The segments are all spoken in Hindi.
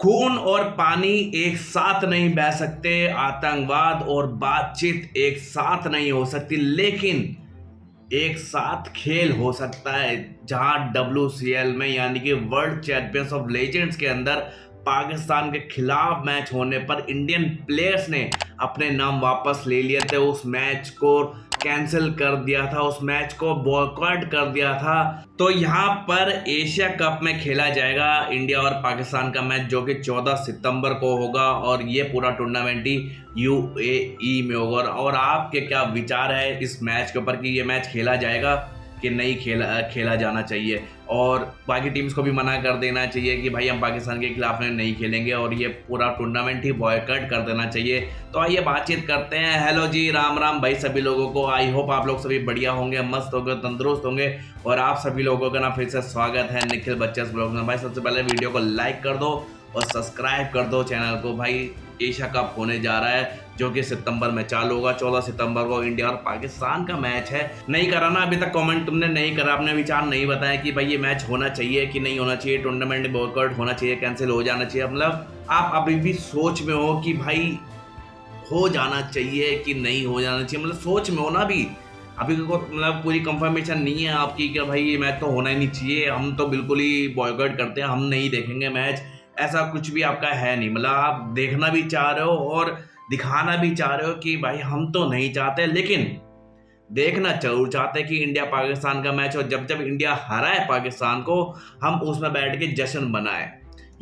खून और पानी एक साथ नहीं बह सकते, आतंकवाद और बातचीत एक साथ नहीं हो सकती, लेकिन एक साथ खेल हो सकता है। जहां WCL में यानी कि वर्ल्ड चैंपियंस ऑफ लेजेंड्स के अंदर पाकिस्तान के खिलाफ मैच होने पर इंडियन प्लेयर्स ने अपने नाम वापस ले लिए थे, उस मैच को कैंसिल कर दिया था, उस मैच को बॉयकॉट कर दिया था। तो यहाँ पर एशिया कप में खेला जाएगा इंडिया और पाकिस्तान का मैच, जो कि 14 सितंबर को होगा, और ये पूरा टूर्नामेंट ही UAE में होगा। और आपके क्या विचार है इस मैच के ऊपर कि ये मैच खेला जाएगा कि नहीं खेला खेला जाना चाहिए, और बाकी टीम्स को भी मना कर देना चाहिए कि भाई हम पाकिस्तान के खिलाफ में नहीं खेलेंगे और ये पूरा टूर्नामेंट ही बॉयकॉट कर देना चाहिए। तो आइए बातचीत करते हैं। हेलो जी, राम राम भाई सभी लोगों को। आई होप आप लोग सभी बढ़िया होंगे, मस्त होंगे, तंदुरुस्त होंगे, और आप सभी लोगों का ना फिर से स्वागत है निखिल बच्चन ब्लॉग में। भाई सबसे पहले वीडियो को लाइक कर दो और सब्सक्राइब कर दो चैनल को। भाई एशिया कप होने जा रहा है जो कि सितंबर में चालू होगा। 14 सितंबर को इंडिया और पाकिस्तान का मैच है। नहीं करा ना अभी तक कमेंट, तुमने नहीं करा, अपने विचार नहीं बताया कि भाई ये मैच होना चाहिए कि नहीं होना चाहिए, टूर्नामेंट बॉयकॉट होना चाहिए, कैंसिल हो जाना चाहिए। मतलब आप अभी भी सोच में हो कि भाई हो जाना चाहिए कि नहीं हो जाना चाहिए, मतलब सोच में हो ना अभी। अभी को मतलब पूरी कंफर्मेशन नहीं है आपकी कि भाई ये मैच तो होना ही नहीं चाहिए, हम तो बिल्कुल ही बॉयकॉट करते हैं, हम नहीं देखेंगे मैच, ऐसा कुछ भी आपका है नहीं। मतलब आप देखना भी चाह रहे हो और दिखाना भी चाह रहे हो कि भाई हम तो नहीं चाहते, लेकिन देखना जरूर चाहते हैं कि इंडिया पाकिस्तान का मैच हो। जब जब इंडिया हराए पाकिस्तान को, हम उसमें बैठ के जश्न मनाए।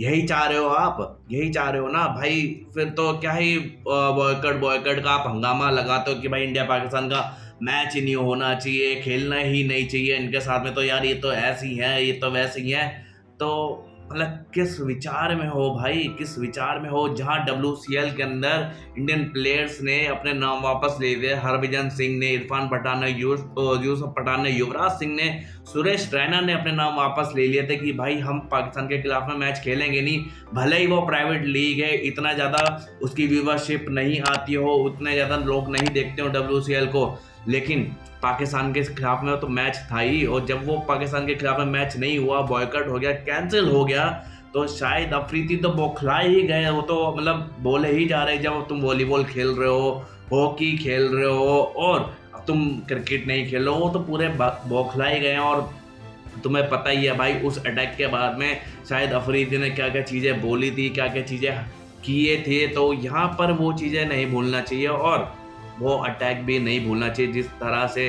यही चाह रहे हो आप, यही चाह रहे हो ना भाई। फिर तो क्या ही बॉयकॉट बॉयकॉट का आप हंगामा लगाते हो कि भाई इंडिया पाकिस्तान का मैच ही नहीं होना चाहिए, खेलना ही नहीं चाहिए इनके साथ में, तो यार ये तो ऐसी है, ये तो वैसी है। तो मतलब किस विचार में हो भाई, किस विचार में हो? जहां WCL के अंदर इंडियन प्लेयर्स ने अपने नाम वापस ले लिए, हरभजन सिंह ने, इरफान पठान ने, यूसुफ पठान ने, युवराज सिंह ने, सुरेश रैना ने अपने नाम वापस ले लिए थे कि भाई हम पाकिस्तान के खिलाफ में मैच खेलेंगे नहीं। भले ही वो प्राइवेट लीग है, इतना ज़्यादा उसकी व्यूवरशिप नहीं आती हो, उतने ज़्यादा लोग नहीं देखते हो WCL को, लेकिन पाकिस्तान के खिलाफ में तो मैच था ही। और जब वो पाकिस्तान के खिलाफ में मैच नहीं हुआ, बॉयकॉट हो गया, कैंसिल हो गया, तो शायद अफरीदी तो बौखला ही गए। वो तो मतलब बोले ही जा रहे, जब तुम वॉलीबॉल खेल रहे हो, हॉकी खेल रहे हो और तुम क्रिकेट नहीं खेल रहे हो, तो पूरे बौखला ही गए। और तुम्हें पता ही है भाई उस अटैक के बाद में शायद अफरीदी ने क्या क्या चीज़ें बोली थी, क्या क्या चीज़ें किए थे। तो यहाँ पर वो चीज़ें नहीं भूलना चाहिए, और वो अटैक भी नहीं भूलना चाहिए। जिस तरह से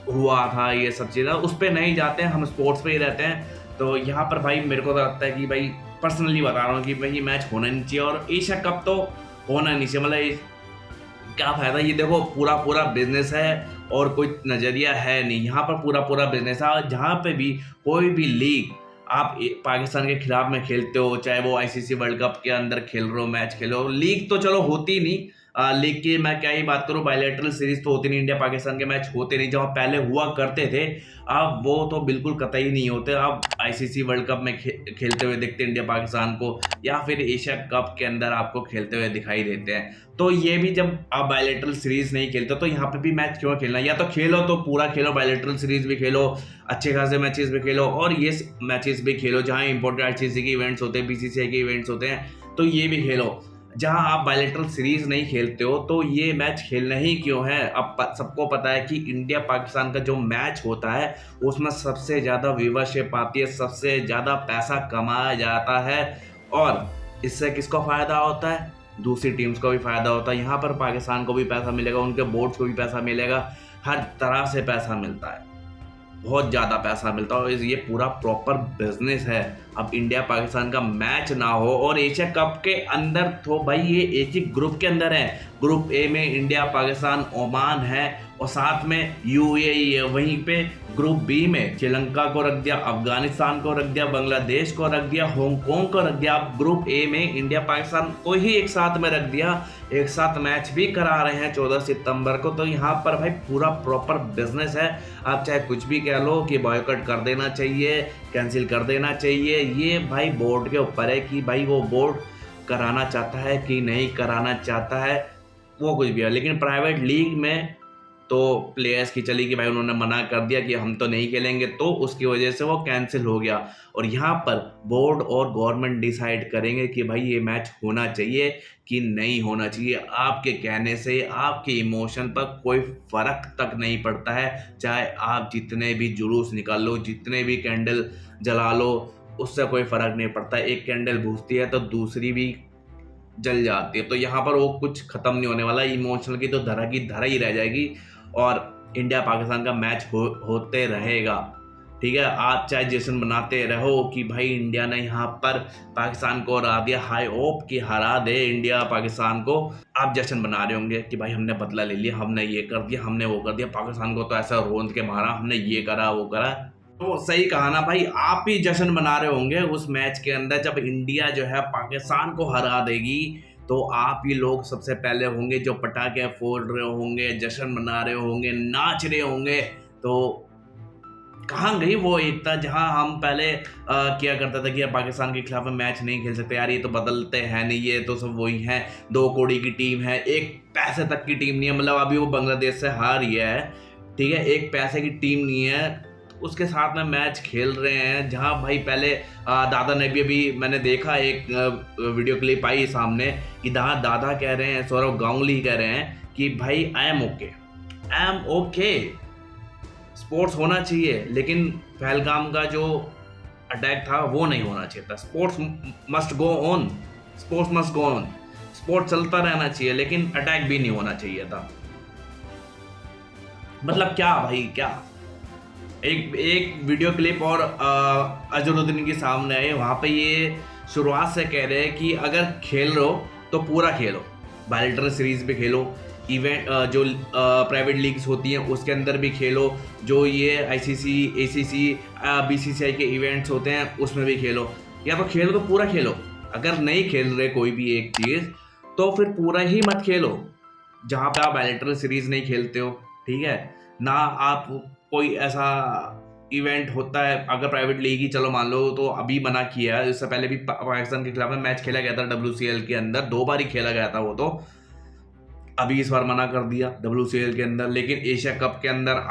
हुआ था ये सब चीज़ें, उस पर नहीं जाते हैं, हम स्पोर्ट्स पे ही रहते हैं। तो यहाँ पर भाई मेरे को तो लगता है कि भाई पर्सनली बता रहा हूँ कि भाई ये मैच होना नहीं चाहिए, और एशिया कप तो होना नहीं चाहिए। मतलब क्या फायदा, ये देखो पूरा पूरा बिजनेस है और कोई नज़रिया है नहीं, यहाँ पर पूरा पूरा बिजनेस है। और जहाँ पे भी कोई भी लीग आप पाकिस्तान के खिलाफ में खेलते हो, चाहे वो ICC वर्ल्ड कप के अंदर खेल रहे हो, मैच खेलो, लीग तो चलो होती नहीं। लीग की मैं क्या ही बात करूं, बायलैटरल सीरीज तो होती नहीं, इंडिया पाकिस्तान के मैच होते नहीं, जहाँ पहले हुआ करते थे, अब वो तो बिल्कुल कतई नहीं होते। अब ICC वर्ल्ड कप में खेलते हुए देखते हैं इंडिया पाकिस्तान को, या फिर एशिया कप के अंदर आपको खेलते हुए दिखाई देते हैं। तो ये भी जब आप बायलैटरल सीरीज नहीं खेलते, तो यहाँ पे भी मैच क्यों खेलना? या तो खेलो तो पूरा खेलो, बायलैटरल सीरीज भी खेलो, अच्छे खासे मैचेस भी खेलो, और ये मैचेस भी खेलो जहाँ इंपॉर्टेंट ICC के इवेंट्स होते हैं, BCCI के इवेंट्स होते हैं, तो ये भी खेलो। जहां आप बायलैटरल सीरीज नहीं खेलते हो, तो ये मैच खेलना ही क्यों है? अब सबको पता है कि इंडिया पाकिस्तान का जो मैच होता है उसमें सबसे ज़्यादा व्यूवरशिप आती है, सबसे ज़्यादा पैसा कमाया जाता है, और इससे किसको फ़ायदा होता है? दूसरी टीम्स को भी फ़ायदा होता है। यहाँ पर पाकिस्तान को भी पैसा मिलेगा, उनके बोर्ड्स को भी पैसा मिलेगा, हर तरह से पैसा मिलता है, बहुत ज़्यादा पैसा मिलता है, और ये पूरा प्रॉपर बिजनेस है। अब इंडिया पाकिस्तान का मैच ना हो, और एशिया कप के अंदर तो भाई ये एक ही ग्रुप के अंदर है। ग्रुप ए में इंडिया, पाकिस्तान, ओमान है, और साथ में UAE है। वहीं पे ग्रुप बी में श्रीलंका को रख दिया, अफगानिस्तान को रख दिया, बांग्लादेश को रख दिया, हांगकांग को रख दिया। अब ग्रुप ए में इंडिया पाकिस्तान को ही एक साथ में रख दिया, एक साथ मैच भी करा रहे हैं 14 सितंबर को। तो यहाँ पर भाई पूरा प्रॉपर बिजनेस है। आप चाहे कुछ भी कह लो कि बॉयकॉट कर देना चाहिए, कैंसिल कर देना चाहिए, ये भाई बोर्ड के ऊपर है कि भाई वो बोर्ड कराना चाहता है कि नहीं कराना चाहता है, वो कुछ भी है। लेकिन प्राइवेट लीग में तो प्लेयर्स की चली कि भाई उन्होंने मना कर दिया कि हम तो नहीं खेलेंगे, तो उसकी वजह से वो कैंसिल हो गया। और यहाँ पर बोर्ड और गवर्नमेंट डिसाइड करेंगे कि भाई ये मैच होना चाहिए कि नहीं होना चाहिए। आपके कहने से आपके इमोशन पर कोई फर्क तक नहीं पड़ता है, चाहे आप जितने भी जुलूस निकाल लो, जितने भी कैंडल जला लो, उससे कोई फर्क नहीं पड़ता। एक कैंडल बुझती है तो दूसरी भी जल जाती है। तो यहाँ पर वो कुछ खत्म नहीं होने वाला, इमोशनल की तो धरा की धरा ही रह जाएगी और इंडिया पाकिस्तान का मैच होते रहेगा। ठीक है, आप चाहे जश्न मनाते रहो कि भाई इंडिया ने यहाँ पर पाकिस्तान को हरा दिया, हाई होप कि हरा दे इंडिया पाकिस्तान को। आप जश्न मना रहे होंगे कि भाई हमने बदला ले लिया, हमने ये कर दिया, हमने वो कर दिया, पाकिस्तान को तो ऐसा रोंद के मारा, हमने ये करा वो करा। तो सही कहा ना भाई, आप ही जश्न मना रहे होंगे उस मैच के अंदर जब इंडिया जो है पाकिस्तान को हरा देगी। तो आप ही लोग सबसे पहले होंगे जो पटाखे फोड़ रहे होंगे, जश्न मना रहे होंगे, नाच रहे होंगे। तो कहाँ गई वो एकता जहां हम पहले किया करता था कि यार पाकिस्तान के खिलाफ मैच नहीं खेल सकते, यार ये तो बदलते हैं नहीं, ये तो सब वही हैं, 2 कौड़ी की टीम है, एक पैसे तक की टीम नहीं है। मतलब अभी वो बांग्लादेश से हार ही है, ठीक है, एक पैसे की टीम नहीं है, उसके साथ में मैच खेल रहे हैं। जहां भाई पहले दादा ने भी मैंने देखा एक वीडियो क्लिप आई सामने कि दादा कह रहे हैं, सौरव गांगुली कह रहे हैं कि भाई आई एम ओके, स्पोर्ट्स होना चाहिए, लेकिन पहलगाम का जो अटैक था वो नहीं होना चाहिए था। Sports must go on, sports must go on, sports चलता रहना चाहिए, लेकिन अटैक भी नहीं होना चाहिए था। मतलब क्या भाई क्या। एक वीडियो क्लिप और अजरुद्दीन के सामने आए, वहाँ पे ये शुरुआत से कह रहे हैं कि अगर खेल रहे हो तो पूरा खेलो, बायलेटरल सीरीज भी खेलो, इवेंट जो प्राइवेट लीग्स होती हैं उसके अंदर भी खेलो, जो ये आईसीसी एसीसी बीसीसीआई के इवेंट्स होते हैं उसमें भी खेलो। या तो खेलो तो पूरा खेलो, अगर नहीं खेल रहे कोई भी एक चीज़ तो फिर पूरा ही मत खेलो। जहाँ पे आप बायलेटरल सीरीज नहीं खेलते हो, ठीक है ना, आप कोई ऐसा इवेंट होता है, अगर प्राइवेट लीग ही चलो मान लो, तो अभी मना किया है। इससे पहले भी पाकिस्तान के खिलाफ में मैच खेला गया था WCL के अंदर, 2 बार ही खेला गया था वो, तो अभी इस बार मना कर दिया WCL के अंदर। लेकिन एशिया कप के अंदर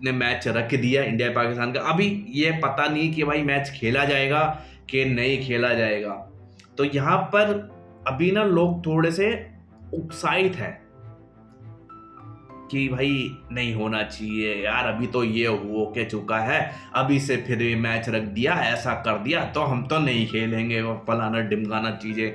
ने मैच रख दिया इंडिया पाकिस्तान का। अभी ये पता नहीं कि भाई मैच खेला जाएगा कि नहीं खेला जाएगा। तो यहाँ पर अभी ना लोग थोड़े से उत्साहित हैं कि भाई नहीं होना चाहिए यार, अभी तो ये हो के चुका है, अभी से फिर ये मैच रख दिया, ऐसा कर दिया तो हम तो नहीं खेलेंगे, फलाना ढिमकाना चीज़ें।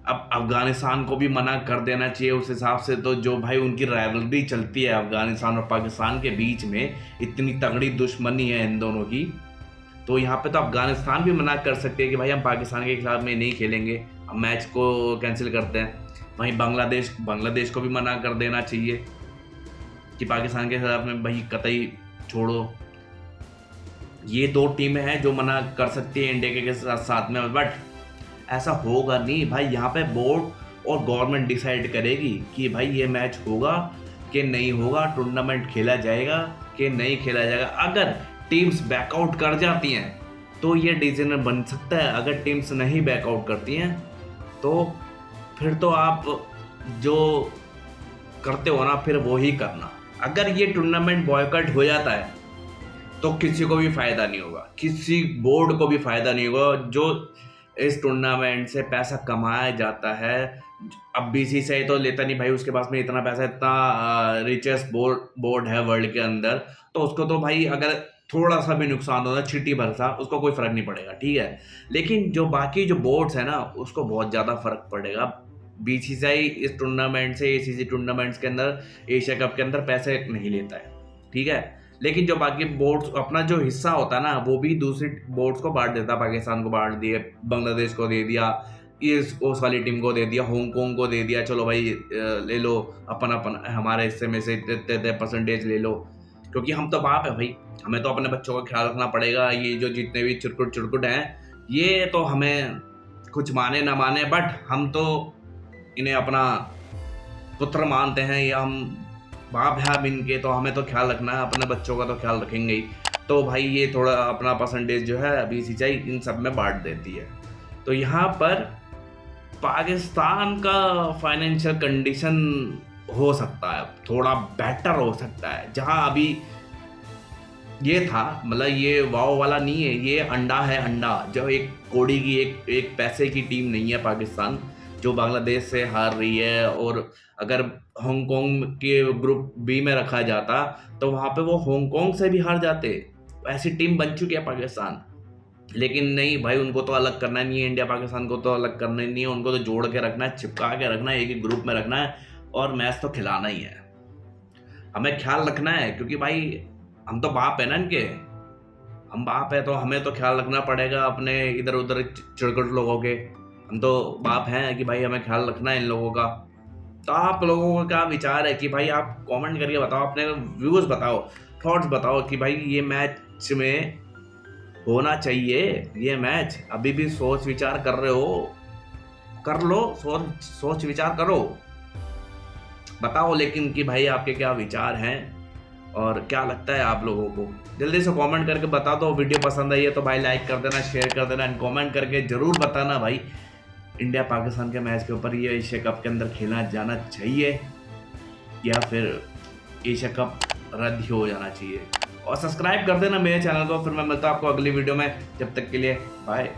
अब अफगानिस्तान को भी मना कर देना चाहिए उस हिसाब से, तो जो भाई उनकी राइवलरी चलती है अफगानिस्तान और पाकिस्तान के बीच में, इतनी तगड़ी दुश्मनी है इन दोनों की, तो यहाँ पे तो अफगानिस्तान भी मना कर सकते हैं कि भाई हम पाकिस्तान के खिलाफ में नहीं खेलेंगे, हम मैच को कैंसिल करते हैं। वहीं बांग्लादेश को भी मना कर देना चाहिए कि पाकिस्तान के खिलाफ में भाई कतई छोड़ो। ये 2 टीमें हैं जो मना कर सकती है इंडिया के साथ में, बट ऐसा होगा नहीं भाई। यहाँ पे बोर्ड और गवर्नमेंट डिसाइड करेगी कि भाई ये मैच होगा कि नहीं होगा, टूर्नामेंट खेला जाएगा कि नहीं खेला जाएगा। अगर टीम्स बैकआउट कर जाती हैं तो ये डिसीजन बन सकता है, अगर टीम्स नहीं बैकआउट करती हैं तो फिर तो आप जो करते हो ना फिर वो ही करना। अगर ये टूर्नामेंट बॉयकॉट हो जाता है तो किसी को भी फ़ायदा नहीं होगा, किसी बोर्ड को भी फ़ायदा नहीं होगा। जो इस टूर्नामेंट से पैसा कमाया जाता है, अब BCCI तो लेता नहीं भाई, उसके पास में इतना पैसा, इतना रिचेस्ट बोर्ड है वर्ल्ड के अंदर, तो उसको तो भाई अगर थोड़ा सा भी नुकसान होता है, छिट्टी भर सा, उसको कोई फ़र्क नहीं पड़ेगा, ठीक है। लेकिन जो बाकी जो बोर्ड्स है ना उसको बहुत ज़्यादा फ़र्क पड़ेगा। BCCI इस टूर्नामेंट से, ACC टूर्नामेंट्स के अंदर, एशिया कप के अंदर पैसे नहीं लेता है, ठीक है। लेकिन जो बाकी बोर्ड्स अपना जो हिस्सा होता है ना वो भी दूसरी बोर्ड्स को बांट देता, पाकिस्तान को बांट दिए, बांग्लादेश को दे दिया, उस वाली टीम को दे दिया, हांगकांग को दे दिया, चलो भाई ले लो अपन हमारे हिस्से में से इतने परसेंटेज ले लो, क्योंकि हम तो बाप है भाई, हमें तो अपने बच्चों का ख्याल रखना पड़ेगा। ये जो जितने भी चिरकुट हैं ये तो हमें कुछ माने ना माने, बट हम तो इन्हें अपना पुत्र मानते हैं, या हम बाप है अब इनके, तो हमें तो ख्याल रखना है, अपने बच्चों का तो ख्याल रखेंगे ही। तो भाई ये थोड़ा अपना परसेंटेज जो है BCCI इन सब में बांट देती है। तो यहाँ पर पाकिस्तान का फाइनेंशियल कंडीशन हो सकता है, थोड़ा बेटर हो सकता है। जहां अभी ये था, मतलब ये वाव वाला नहीं है, ये अंडा है, अंडा। जो एक कौड़ी की एक पैसे की टीम नहीं है पाकिस्तान, जो बांग्लादेश से हार रही है। और अगर हांगकांग के ग्रुप बी में रखा जाता तो वहां पे वो हांगकांग से भी हार जाते। ऐसी टीम बन चुकी है पाकिस्तान। लेकिन नहीं भाई, उनको तो अलग करना नहीं है, इंडिया पाकिस्तान को तो अलग करना ही नहीं है, उनको तो जोड़ के रखना है, चिपका के रखना है, एक ही ग्रुप में रखना है और मैच तो खिलाना ही है। हमें ख्याल रखना है, क्योंकि भाई हम तो बाप है ना इनके। हम बाप है तो हमें तो ख्याल रखना पड़ेगा अपने इधर उधर चिड़कट लोगों के। हम तो बाप हैं कि भाई हमें ख्याल रखना है इन लोगों का। तो आप लोगों का क्या विचार है कि भाई आप कमेंट करके बताओ, अपने व्यूज बताओ, थॉट्स बताओ कि भाई ये मैच में होना चाहिए। ये मैच अभी भी सोच विचार कर रहे हो, कर लो, सोच विचार करो, बताओ लेकिन कि भाई आपके क्या विचार हैं और क्या लगता है आप लोगों को। जल्दी से कमेंट करके बता दो। वीडियो पसंद आई है तो भाई लाइक कर देना, शेयर कर देना एंड कमेंट करके जरूर बताना भाई इंडिया पाकिस्तान के मैच के ऊपर ये एशिया कप के अंदर खेला जाना चाहिए या फिर एशिया कप रद्द ही हो जाना चाहिए। और सब्सक्राइब कर देना मेरे चैनल को। फिर मैं मिलता हूँ आपको अगली वीडियो में, जब तक के लिए बाय।